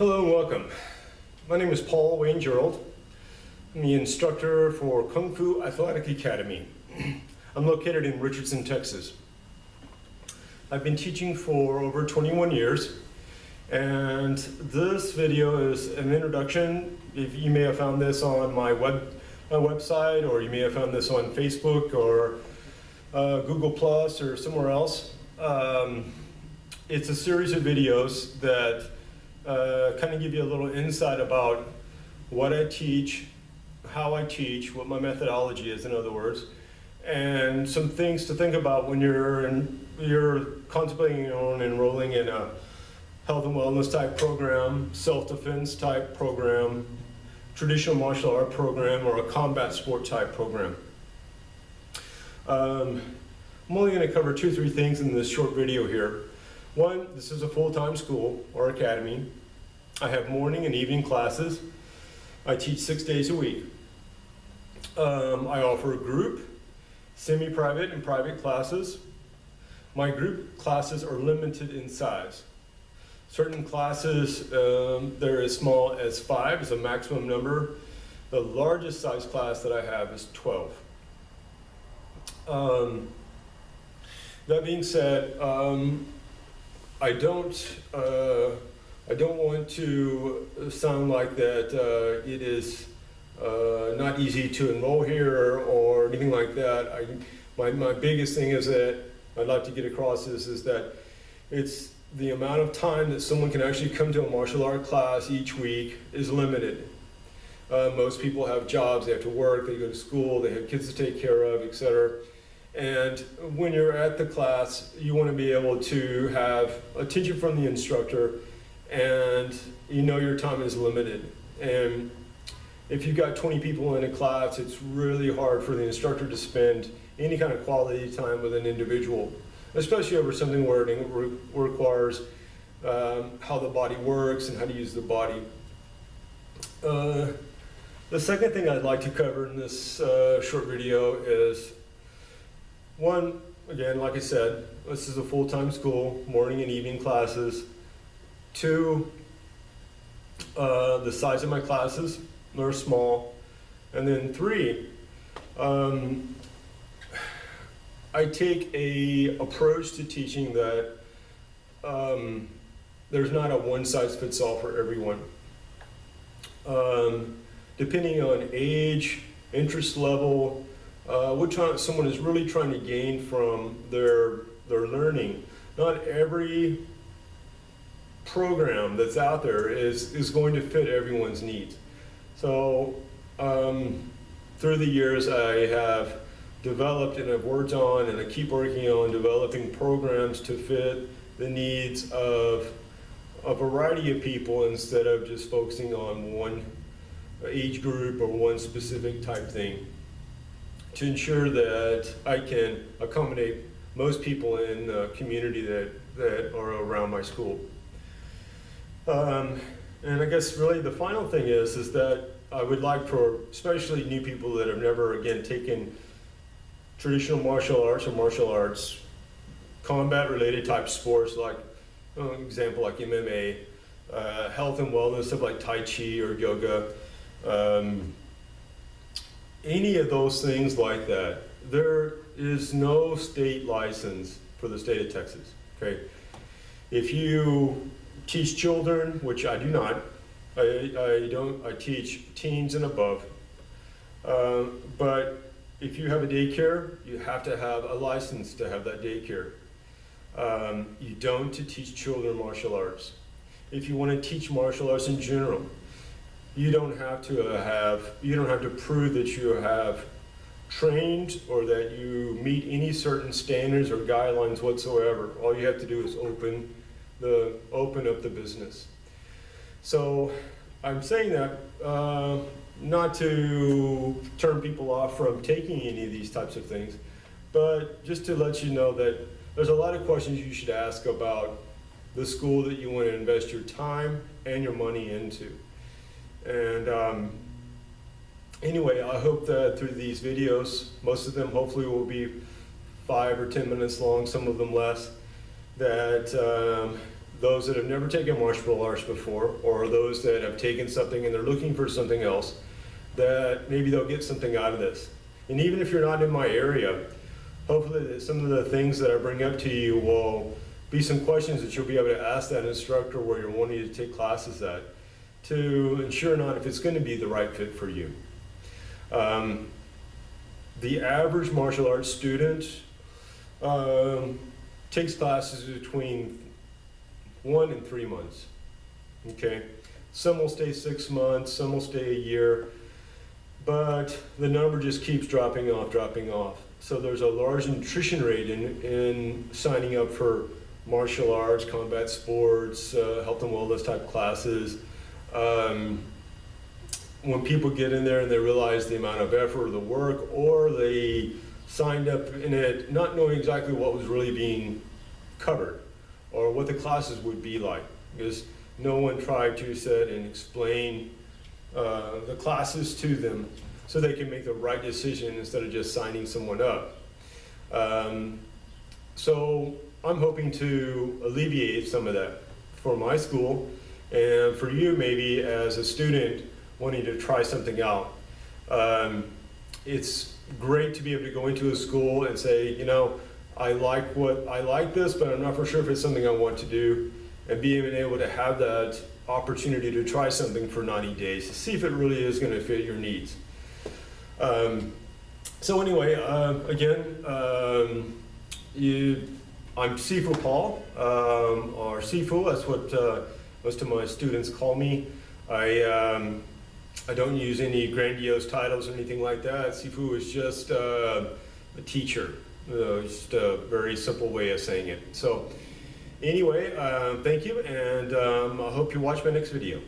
Hello and welcome. My name is Paul Wayne Gerald. I'm the instructor for Kung Fu Athletic Academy. I'm located in Richardson, Texas. I've been teaching for over 21 years, and this video is an introduction. If you may have found this on my website, or you may have found this on Facebook or Google Plus or somewhere else. It's a series of videos that kind of give you a little insight about what I teach, how I teach, what my methodology is, in other words, and some things to think about when you're contemplating on enrolling in a health and wellness type program, self-defense type program, traditional martial art program, or a combat sport type program. I'm only going to cover 2 or 3 things in this short video here. One, this is a full-time school or academy. I have morning and evening classes. I teach 6 days a week. I offer group, semi-private, and private classes. My group classes are limited in size. Certain classes, they're as small as 5 is a maximum number. The largest size class that I have is 12. That being said, I don't want to sound like that it is not easy to enroll here or anything like that. My biggest thing is that I'd like to get across is that it's the amount of time that someone can actually come to a martial art class each week is limited. Most people have jobs, they have to work, they go to school, they have kids to take care of, etc. And when you're at the class, you want to be able to have attention from the instructor, and you know your time is limited. And if you've got 20 people in a class, it's really hard for the instructor to spend any kind of quality time with an individual, especially over something where it requires how the body works and how to use the body. The second thing I'd like to cover in this short video is, one, again, like I said, this is a full-time school, morning and evening classes. 2, the size of my classes, they're small. And then 3, I take a approach to teaching that there's not a one-size-fits-all for everyone. Depending on age, interest level, what someone is really trying to gain from their learning. Not every program that's out there is going to fit everyone's needs. So through the years I have developed and I've worked on and I keep working on developing programs to fit the needs of a variety of people instead of just focusing on one age group or one specific type thing, to ensure that I can accommodate most people in the community that are around my school. And I guess really the final thing is that I would like for especially new people that have never, again, taken traditional martial arts or martial arts, combat-related type sports like, example, like MMA, health and wellness, stuff like Tai Chi or yoga, any of those things like that. There is no state license for the state of Texas, okay? If you teach children, which I do not, I teach teens and above, but if you have a daycare, you have to have a license to have that daycare. You don't to teach children martial arts. If you want to teach martial arts in general, you don't have to prove that you have trained or that you meet any certain standards or guidelines whatsoever. All you have to do is open up the business. So I'm saying that not to turn people off from taking any of these types of things, but just to let you know that there's a lot of questions you should ask about the school that you want to invest your time and your money into. And anyway, I hope that through these videos, most of them hopefully will be 5 or 10 minutes long, some of them less, that those that have never taken martial arts before, or those that have taken something and they're looking for something else, that maybe they'll get something out of this. And even if you're not in my area, hopefully some of the things that I bring up to you will be some questions that you'll be able to ask that instructor where you're wanting to take classes at, to ensure not if it's going to be the right fit for you. The average martial arts student takes classes between 1 and 3 months. Okay, some will stay 6 months, some will stay a year, but the number just keeps dropping off. So there's a large attrition rate in signing up for martial arts, combat sports, health and wellness type classes. When people get in there and they realize the amount of effort or the work, or they signed up in it not knowing exactly what was really being covered or what the classes would be like, because no one tried to sit and explain the classes to them so they can make the right decision instead of just signing someone up. So I'm hoping to alleviate some of that for my school, and for you maybe as a student wanting to try something out. It's great to be able to go into a school and say, you know, I like this, but I'm not for sure if it's something I want to do, and being able to have that opportunity to try something for 90 days to see if it really is going to fit your needs. So anyway, again, I'm Sifu Paul, or Sifu, that's what most of my students call me. I don't use any grandiose titles or anything like that. Sifu is just a teacher, just a very simple way of saying it. So anyway, thank you, and I hope you watch my next video.